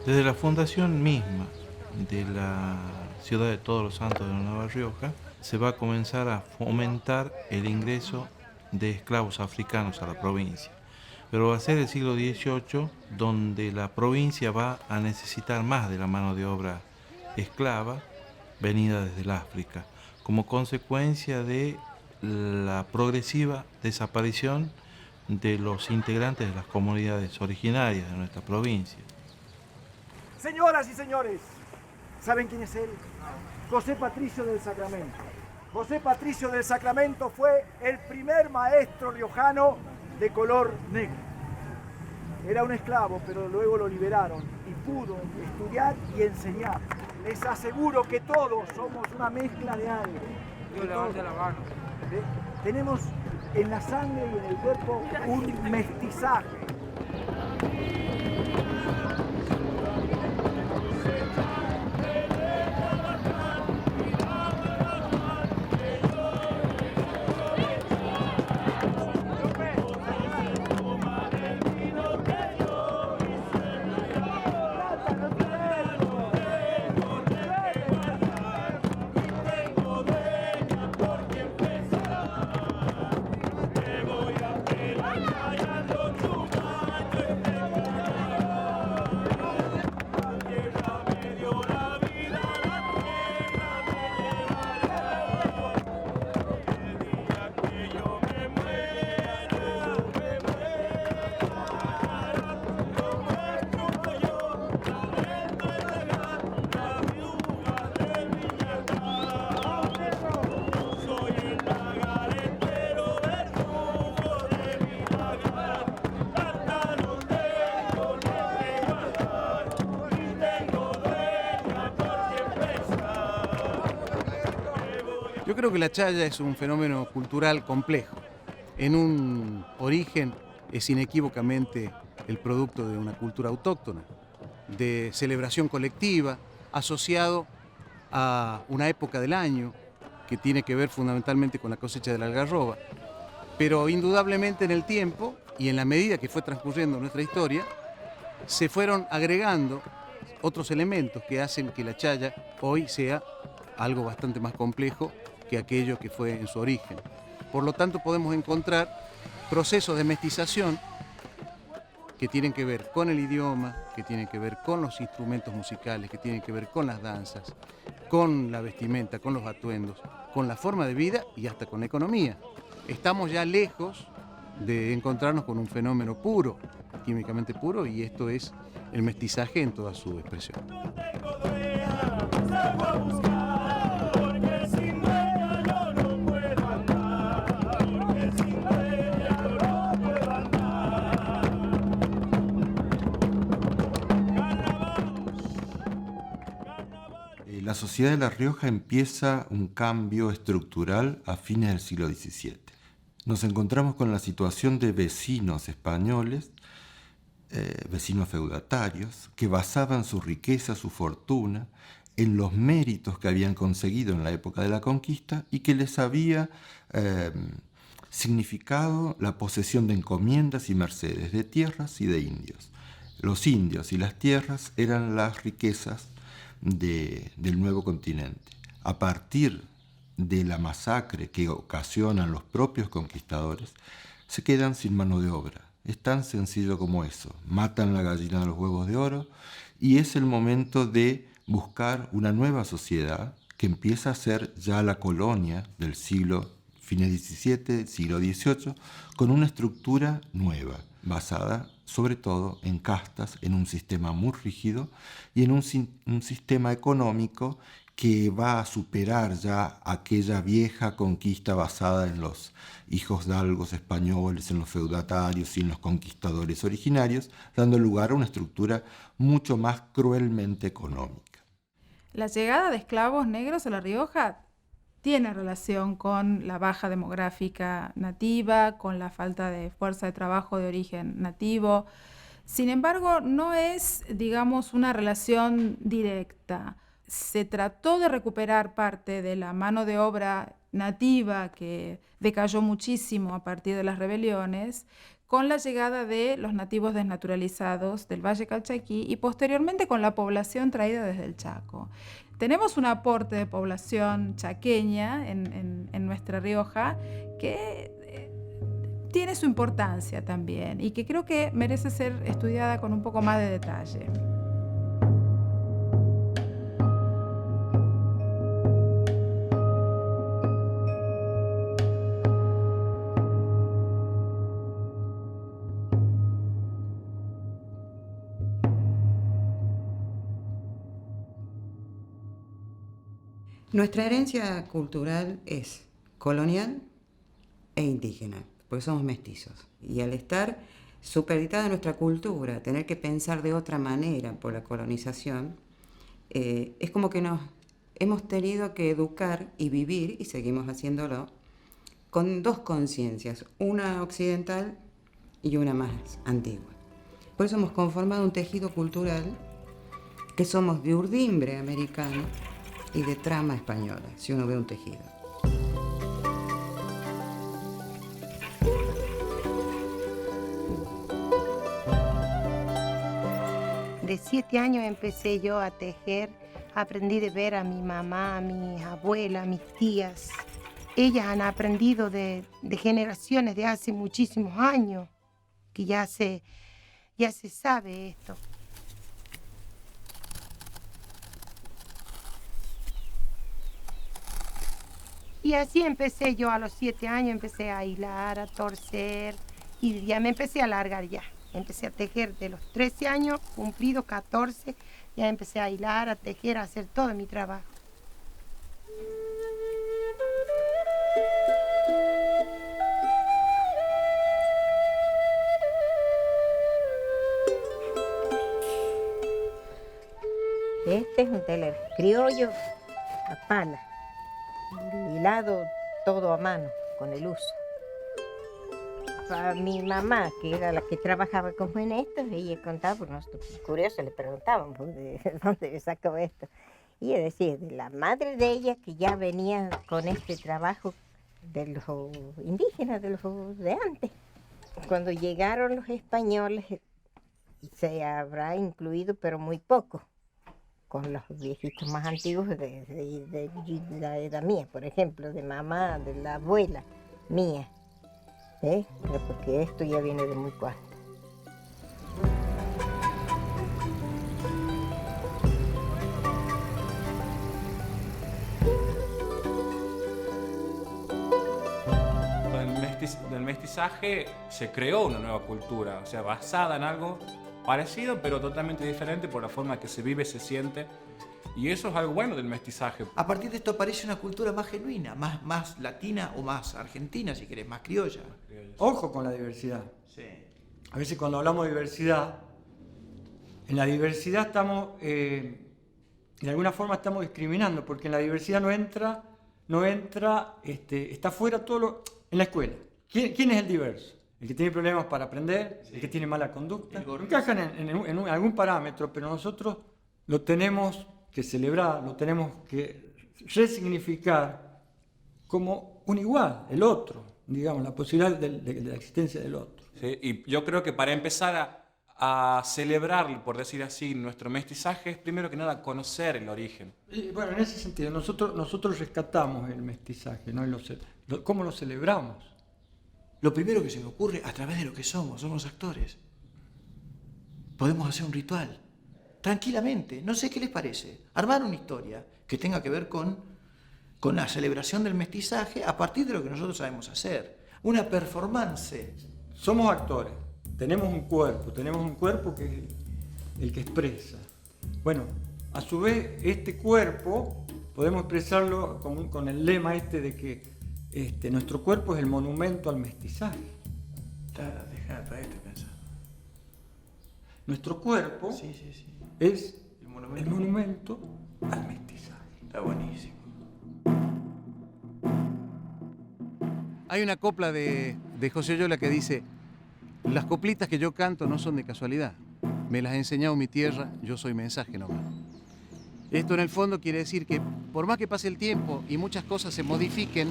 Desde la fundación misma de la ciudad de Todos los Santos de la Nueva Rioja, se va a comenzar a fomentar el ingreso de esclavos africanos a la provincia. Pero va a ser el siglo XVIII donde la provincia va a necesitar más de la mano de obra esclava venida desde el África, como consecuencia de la progresiva desaparición de los integrantes de las comunidades originarias de nuestra provincia. Señoras y señores, ¿saben quién es él? José Patricio del Sacramento. José Patricio del Sacramento fue el primer maestro riojano de color negro. Era un esclavo, pero luego lo liberaron y pudo estudiar y enseñar. Les aseguro que todos somos una mezcla de algo. Yo levante la mano. Tenemos en la sangre y en el cuerpo un mestizaje. Yo creo que la chaya es un fenómeno cultural complejo. En un origen es inequívocamente el producto de una cultura autóctona, de celebración colectiva, asociado a una época del año que tiene que ver fundamentalmente con la cosecha de la algarroba. Pero indudablemente en el tiempo y en la medida que fue transcurriendo nuestra historia, se fueron agregando otros elementos que hacen que la chaya hoy sea algo bastante más complejo que aquello que fue en su origen. Por lo tanto, podemos encontrar procesos de mestización que tienen que ver con el idioma, que tienen que ver con los instrumentos musicales, que tienen que ver con las danzas, con la vestimenta, con los atuendos, con la forma de vida y hasta con la economía. Estamos ya lejos de encontrarnos con un fenómeno puro, químicamente puro, y esto es el mestizaje en toda su expresión. La sociedad de La Rioja empieza un cambio estructural a fines del siglo XVII. Nos encontramos con la situación de vecinos españoles, vecinos feudatarios, que basaban su riqueza, su fortuna, en los méritos que habían conseguido en la época de la conquista y que les había significado la posesión de encomiendas y mercedes de tierras y de indios. Los indios y las tierras eran las riquezas del nuevo continente. A partir de la masacre que ocasionan los propios conquistadores, se quedan sin mano de obra. Es tan sencillo como eso. Matan la gallina de los huevos de oro y es el momento de buscar una nueva sociedad que empieza a ser ya la colonia del siglo fines XVII, siglo XVIII, con una estructura nueva, basada sobre todo en castas, en un sistema muy rígido y en un sistema económico que va a superar ya aquella vieja conquista basada en los hijosdalgos españoles, en los feudatarios y en los conquistadores originarios, dando lugar a una estructura mucho más cruelmente económica. La llegada de esclavos negros a La Rioja tiene relación con la baja demográfica nativa, con la falta de fuerza de trabajo de origen nativo. Sin embargo, no es, digamos, una relación directa. Se trató de recuperar parte de la mano de obra nativa que decayó muchísimo a partir de las rebeliones con la llegada de los nativos desnaturalizados del Valle Calchaquí y posteriormente con la población traída desde el Chaco. Tenemos un aporte de población chaqueña en nuestra Rioja que tiene su importancia también y que creo que merece ser estudiada con un poco más de detalle. Nuestra herencia cultural es colonial e indígena, porque somos mestizos. Y al estar supeditada nuestra cultura, tener que pensar de otra manera por la colonización, es como que nos hemos tenido que educar y vivir, y seguimos haciéndolo, con dos conciencias, una occidental y una más antigua. Por eso hemos conformado un tejido cultural que somos de urdimbre americano y de trama española, si uno ve un tejido. De 7 años empecé yo a tejer, aprendí de ver a mi mamá, a mi abuela, a mis tías. Ellas han aprendido de generaciones de hace muchísimos años, que ya se sabe esto. Y así empecé yo a los 7 años, empecé a hilar, a torcer y ya me empecé a alargar ya. Empecé a tejer de los 13 años, cumplido 14, ya empecé a hilar, a tejer, a hacer todo mi trabajo. Este es un telar criollo a pala, hilado todo a mano, con el uso. A mi mamá, que era la que trabajaba como en esto, ella contaba, porque nosotros curiosos le preguntábamos de dónde sacó esto. Y ella decía, de la madre de ella, que ya venía con este trabajo de los indígenas, de los de antes. Cuando llegaron los españoles, se habrá incluido, pero muy poco, con los viejitos más antiguos de la edad mía, por ejemplo, de mamá, de la abuela mía. Pero porque esto ya viene de muy cuarto. Del mestizaje se creó una nueva cultura, o sea, basada en algo parecido, pero totalmente diferente por la forma que se vive, se siente. Y eso es algo bueno del mestizaje. A partir de esto aparece una cultura más genuina, más latina o más argentina, si querés, más criolla. Ojo con la diversidad. Sí. A veces cuando hablamos de diversidad, en la diversidad estamos, de alguna forma estamos discriminando, porque en la diversidad no entra, está fuera todo lo, en la escuela. ¿Quién es el diverso? El que tiene problemas para aprender, sí. El que tiene mala conducta. Encajan en algún parámetro, pero nosotros lo tenemos que celebrar, lo tenemos que resignificar como un igual, el otro, digamos, la posibilidad de la existencia del otro. Sí, y yo creo que para empezar a celebrar, por decir así, nuestro mestizaje, es primero que nada conocer el origen. Y bueno, en ese sentido, nosotros rescatamos el mestizaje, ¿no? ¿Cómo lo celebramos? Lo primero que se me ocurre, a través de lo que somos actores. Podemos hacer un ritual. Tranquilamente, no sé qué les parece, armar una historia que tenga que ver con la celebración del mestizaje a partir de lo que nosotros sabemos hacer. Una performance. Somos actores, tenemos un cuerpo que es el que expresa. Bueno, a su vez, este cuerpo podemos expresarlo con el lema de que nuestro cuerpo es el monumento al mestizaje. Claro, deja de pensar. Nuestro cuerpo es el monumento al mestizaje. Está buenísimo. Hay una copla de José Oyola que dice: las coplitas que yo canto no son de casualidad, me las ha enseñado mi tierra, yo soy mensaje nomás. Esto en el fondo quiere decir que por más que pase el tiempo y muchas cosas se modifiquen,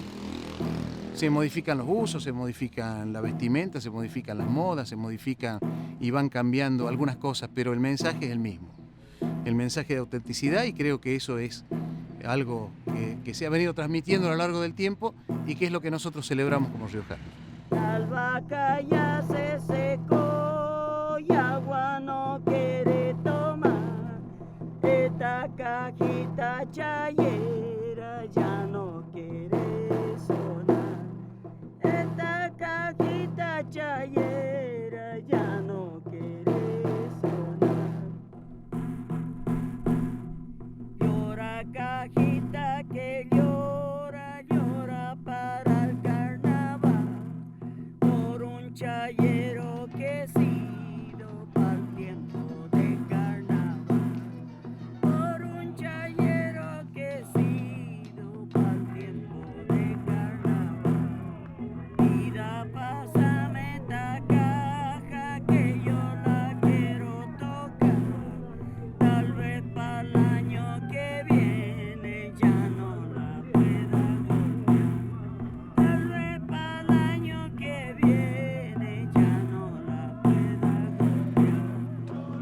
Se modifican los usos, se modifican la vestimenta, se modifican las modas, se modifican y van cambiando algunas cosas, pero el mensaje es el mismo. El mensaje de autenticidad, y creo que eso es algo que se ha venido transmitiendo a lo largo del tiempo y que es lo que nosotros celebramos como riojanos. La albahaca ya se secó y agua no quiere tomar. Esta cajita chayera ya no quiere sonar. Esta cajita chayera ya no quiere sonar. Llora cajita que llora, llora para el carnaval. Por un chayero que he sido pa'l tiempo de carnaval. Por un chayero que he sido pa'l tiempo de carnaval. Mira, pásame esta caja que yo la quiero tocar. Tal vez pa'l año que viene ya no la pueda golpear. Tal vez pa'l año que viene ya no la pueda golpear.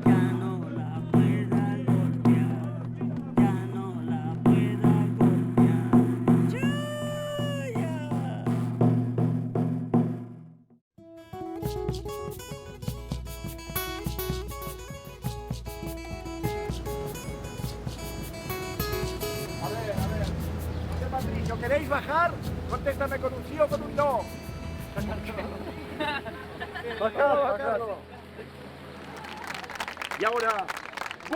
Ya no la pueda golpear. Ya no la pueda golpear. Chaya. José Patricio, ¿queréis bajar? Contéstame con un sí o con un no. Bajado. Y ahora,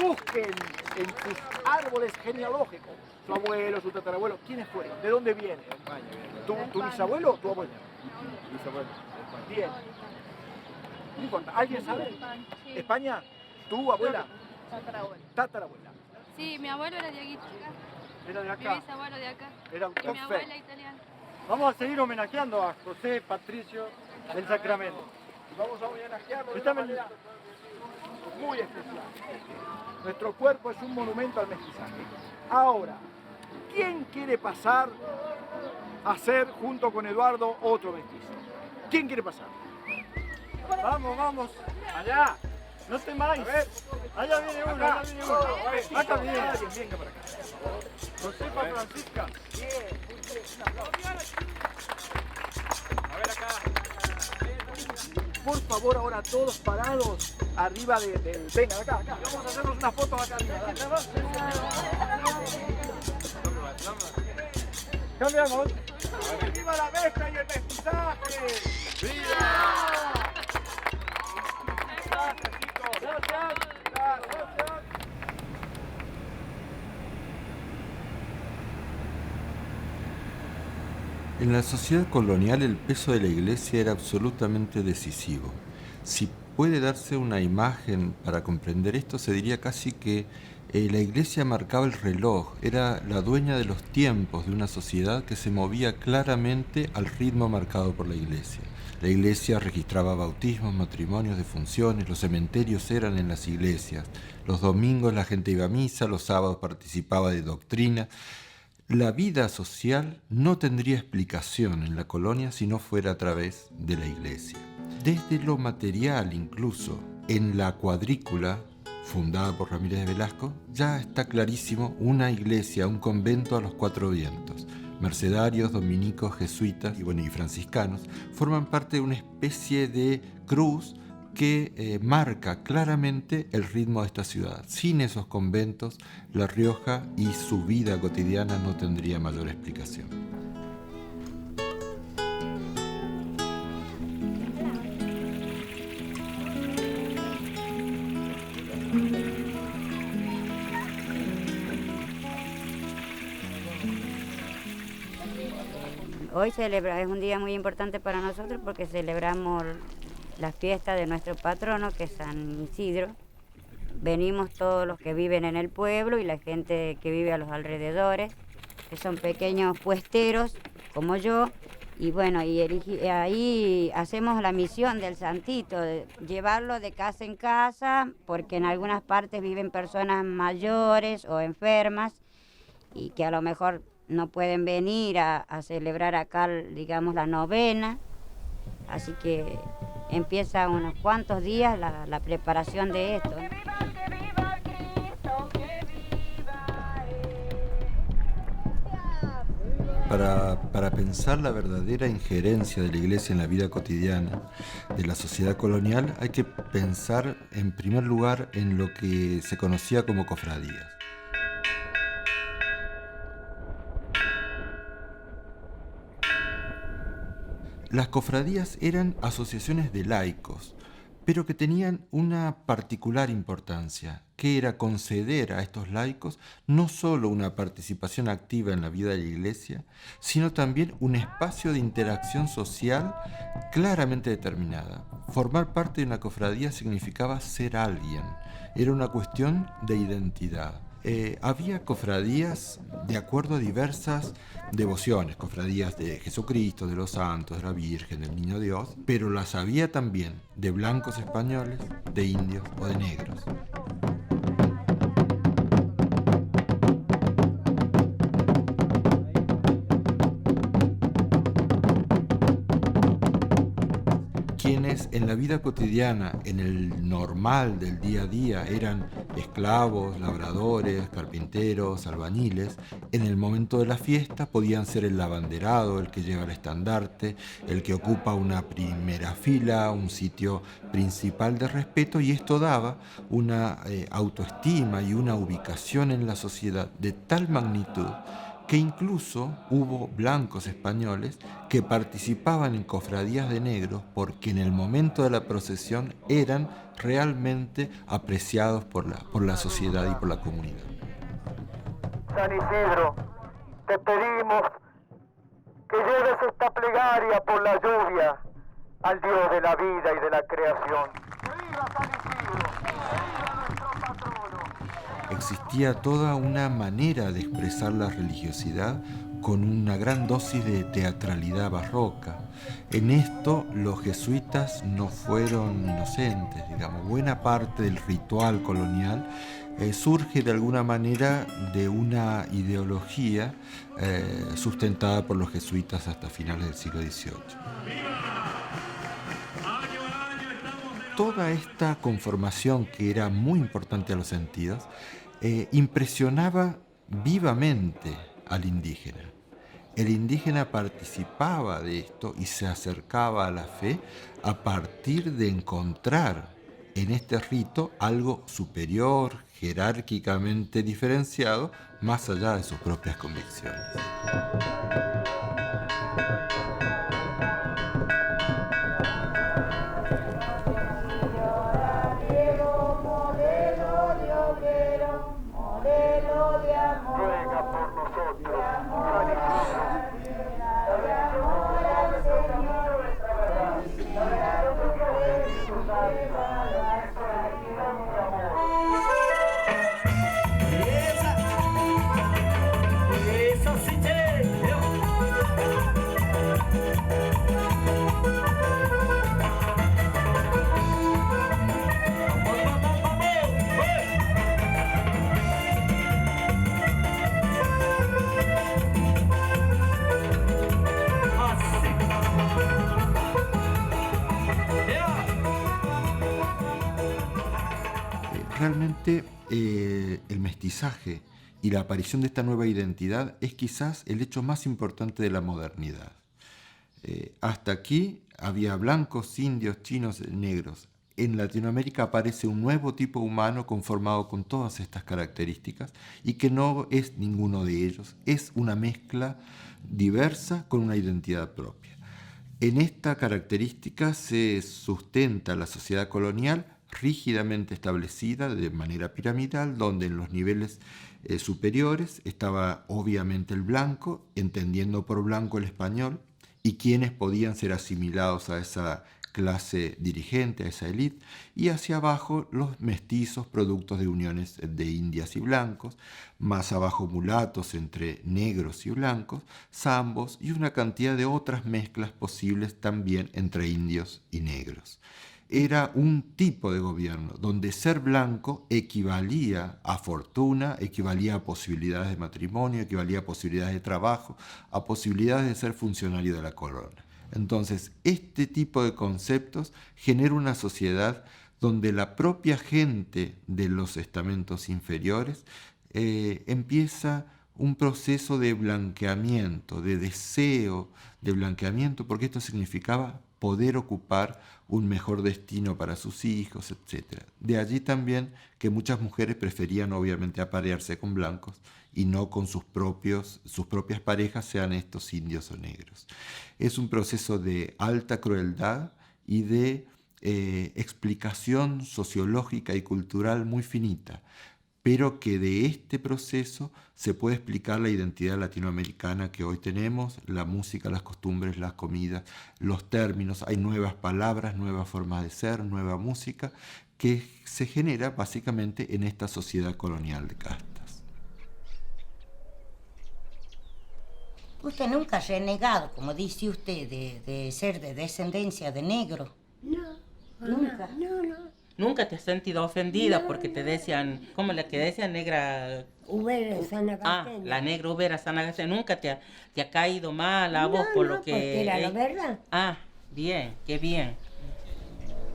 busquen en sus árboles genealógicos su abuelo, su tatarabuelo, quiénes fueron, de dónde vienen. ¿Tu bisabuelo o tu abuelo? Bisabuelo. Bien. No importa, ¿alguien sabe? Sí. ¿España? ¿Tu abuela? Tatarabuelo. Tatarabuela. Sí, mi abuelo era de aquí. Era de Mi acá. bisabuelo de acá. Era Y mi perfecto. abuela italiana. Vamos a seguir homenajeando a José Patricio del Sacramento. Vamos a homenajearlo de Está una manera muy especial. Nuestro cuerpo es un monumento al mestizaje. Ahora, ¿quién quiere pasar a ser, junto con Eduardo, otro mestizo? ¿Quién quiere pasar? Vamos, allá. No temáis. A ver. Allá viene uno, Acá. allá viene uno. Acá viene. Alguien, venga para acá. Josefa Francisca. Bien, muy bien. Un aplauso. A ver acá. Por favor, ahora todos parados arriba del... Venga, acá. Vamos a hacernos unas fotos acá arriba. Cambiamos. ¡Viva la mezcla y el mestizaje! ¡Viva! Gracias, chicos. Gracias. En la sociedad colonial el peso de la iglesia era absolutamente decisivo. Si puede darse una imagen para comprender esto, se diría casi que la iglesia marcaba el reloj, era la dueña de los tiempos de una sociedad que se movía claramente al ritmo marcado por la iglesia. La iglesia registraba bautismos, matrimonios, defunciones, los cementerios eran en las iglesias, los domingos la gente iba a misa, los sábados participaba de doctrina. La vida social no tendría explicación en la colonia si no fuera a través de la iglesia. Desde lo material incluso, en la cuadrícula fundada por Ramírez de Velasco, ya está clarísimo una iglesia, un convento a los cuatro vientos. Mercedarios, dominicos, jesuitas y franciscanos forman parte de una especie de cruz que marca claramente el ritmo de esta ciudad. Sin esos conventos, La Rioja y su vida cotidiana no tendría mayor explicación. Hoy es un día muy importante para nosotros porque celebramos la fiesta de nuestro patrono, que es San Isidro. Venimos todos los que viven en el pueblo y la gente que vive a los alrededores, que son pequeños puesteros como yo, y bueno, ahí hacemos la misión del santito, de llevarlo de casa en casa, porque en algunas partes viven personas mayores o enfermas y que a lo mejor no pueden venir a celebrar acá, digamos, la novena. Así que empieza unos cuantos días la preparación de esto, ¿no? Para pensar la verdadera injerencia de la Iglesia en la vida cotidiana de la sociedad colonial, hay que pensar en primer lugar en lo que se conocía como cofradías. Las cofradías eran asociaciones de laicos, pero que tenían una particular importancia, que era conceder a estos laicos no solo una participación activa en la vida de la Iglesia, sino también un espacio de interacción social claramente determinada. Formar parte de una cofradía significaba ser alguien, era una cuestión de identidad. Había cofradías de acuerdo a diversas devociones, cofradías de Jesucristo, de los santos, de la Virgen, del Niño Dios, pero las había también de blancos españoles, de indios o de negros. Quienes en la vida cotidiana, en el normal del día a día, eran esclavos, labradores, carpinteros, albañiles, en el momento de la fiesta podían ser el abanderado, el que lleva el estandarte, el que ocupa una primera fila, un sitio principal de respeto, y esto daba una autoestima y una ubicación en la sociedad de tal magnitud que incluso hubo blancos españoles que participaban en cofradías de negros porque en el momento de la procesión eran realmente apreciados por la sociedad y por la comunidad. San Isidro, te pedimos que lleves esta plegaria por la lluvia al Dios de la vida y de la creación. ¡Viva San Isidro! ¡Viva nuestro patrono! Existía toda una manera de expresar la religiosidad con una gran dosis de teatralidad barroca. En esto los jesuitas no fueron inocentes, digamos. Buena parte del ritual colonial surge de alguna manera de una ideología sustentada por los jesuitas hasta finales del siglo XVIII. Toda esta conformación, que era muy importante a los sentidos, impresionaba vivamente al indígena. El indígena participaba de esto y se acercaba a la fe a partir de encontrar en este rito algo superior, jerárquicamente diferenciado, más allá de sus propias convicciones. Realmente el mestizaje y la aparición de esta nueva identidad es quizás el hecho más importante de la modernidad. Hasta aquí había blancos, indios, chinos, negros. En Latinoamérica aparece un nuevo tipo humano conformado con todas estas características y que no es ninguno de ellos, es una mezcla diversa con una identidad propia. En esta característica se sustenta la sociedad colonial rígidamente establecida de manera piramidal, donde en los niveles superiores estaba obviamente el blanco, entendiendo por blanco el español, y quienes podían ser asimilados a esa clase dirigente, a esa élite, y hacia abajo los mestizos, productos de uniones de indias y blancos, más abajo mulatos entre negros y blancos, zambos y una cantidad de otras mezclas posibles también entre indios y negros. era un tipo de gobierno donde ser blanco equivalía a fortuna, equivalía a posibilidades de matrimonio, equivalía a posibilidades de trabajo, a posibilidades de ser funcionario de la corona. Entonces, este tipo de conceptos genera una sociedad donde la propia gente de los estamentos inferiores empieza un proceso de blanqueamiento, de deseo de blanqueamiento, porque esto significaba poder ocupar un mejor destino para sus hijos, etc. De allí también que muchas mujeres preferían obviamente aparearse con blancos y no con sus propias parejas, sean estos indios o negros. Es un proceso de alta crueldad y de explicación sociológica y cultural muy finita, pero que de este proceso se puede explicar la identidad latinoamericana que hoy tenemos, la música, las costumbres, las comidas, los términos, hay nuevas palabras, nuevas formas de ser, nueva música, que se genera básicamente en esta sociedad colonial de castas. Usted nunca ha renegado, como dice usted, de ser de descendencia de negro. No, nunca. No. ¿Nunca te has sentido ofendida porque te decían, ¿cómo la que decían negra? Ubera Sanagasteña. La negra Ubera Sanagasteña. ¿Nunca te ha caído mal a vos por lo que...? Porque era la verdad. Bien, qué bien.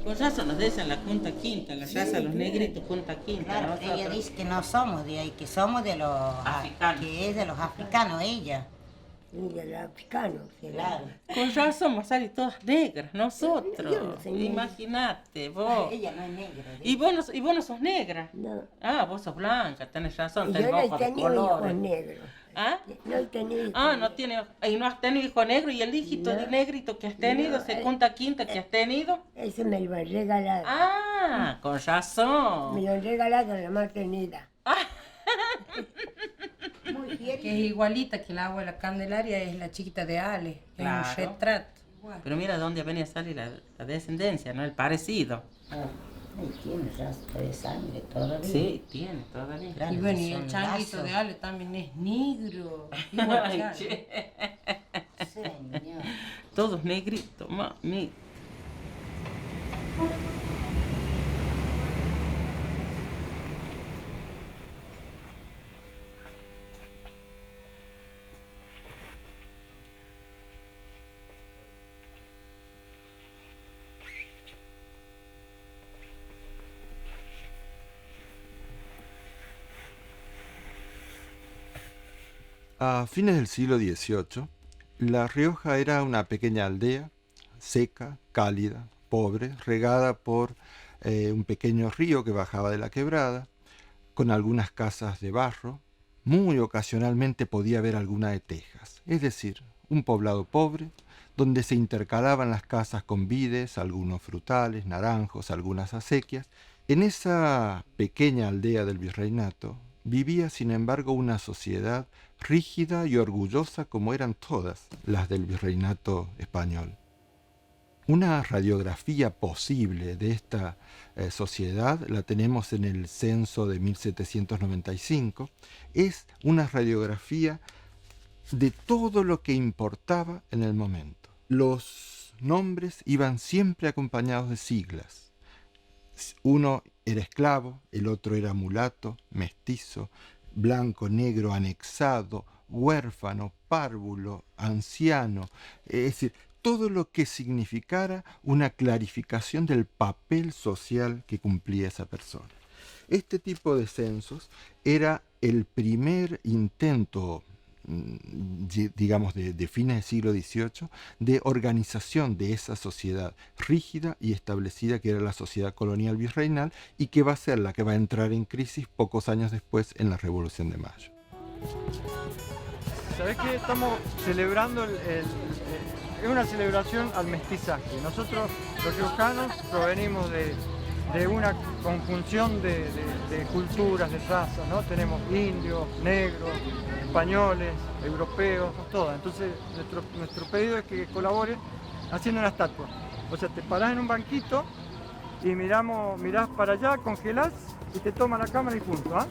Con razón nos dicen la Punta Quinta, la raza de los negritos Punta Quinta. Claro, nosotros. ella dice que no somos de ahí, que somos de los africanos. Que es de los africanos ella. Sí, de los africanos. Claro. Con razón vamos a salir todas negras, nosotros. Yo no soy negra. Imagínate, vos. Ella no es negra. ¿Y vos no sos negra? No. Vos sos blanca, tenés razón, Y tenés yo no he ojos de tenido hijos colores. negros. No he tenido hijos y no has tenido hijo negro, y el hijito de negrito que has tenido, Punta Quinta que has tenido. Ese me lo he regalado. Con razón. Me lo he regalado en la maternidad. Muy bien. Que es igualita que la abuela Candelaria, es la chiquita de Ale, que Claro. es un retrato. Pero mira de dónde venía a salir la descendencia, ¿no? El parecido. Tiene rastro de sangre todavía. Sí, tiene todavía. Y bueno, y el changuito de Ale también es negro. Igual que Ale. Señor. Todos negritos, mami. A fines del siglo XVIII, La Rioja era una pequeña aldea, seca, cálida, pobre, regada por un pequeño río que bajaba de la quebrada, con algunas casas de barro. Muy ocasionalmente podía haber alguna de tejas, es decir, un poblado pobre, donde se intercalaban las casas con vides, algunos frutales, naranjos, algunas acequias. En esa pequeña aldea del virreinato vivía, sin embargo, una sociedad rígida y orgullosa como eran todas las del virreinato español. Una radiografía posible de esta sociedad la tenemos en el censo de 1795. Es una radiografía de todo lo que importaba en el momento. Los nombres iban siempre acompañados de siglas. Uno era esclavo, el otro era mulato, mestizo, blanco, negro, anexado, huérfano, párvulo, anciano, es decir, todo lo que significara una clarificación del papel social que cumplía esa persona. Este tipo de censos era el primer intento, digamos, de fines del siglo XVIII, de organización de esa sociedad rígida y establecida que era la sociedad colonial virreinal y que va a ser la que va a entrar en crisis pocos años después en la Revolución de Mayo. ¿Sabés qué? Estamos celebrando es una celebración al mestizaje. Nosotros, los riojanos, provenimos de una conjunción de culturas, de razas, ¿no? Tenemos indios, negros, españoles, europeos, todas. Entonces, nuestro pedido es que colaboren haciendo una estatua. O sea, te parás en un banquito y mirás para allá, congelás y te toma la cámara y punto, ¿ah?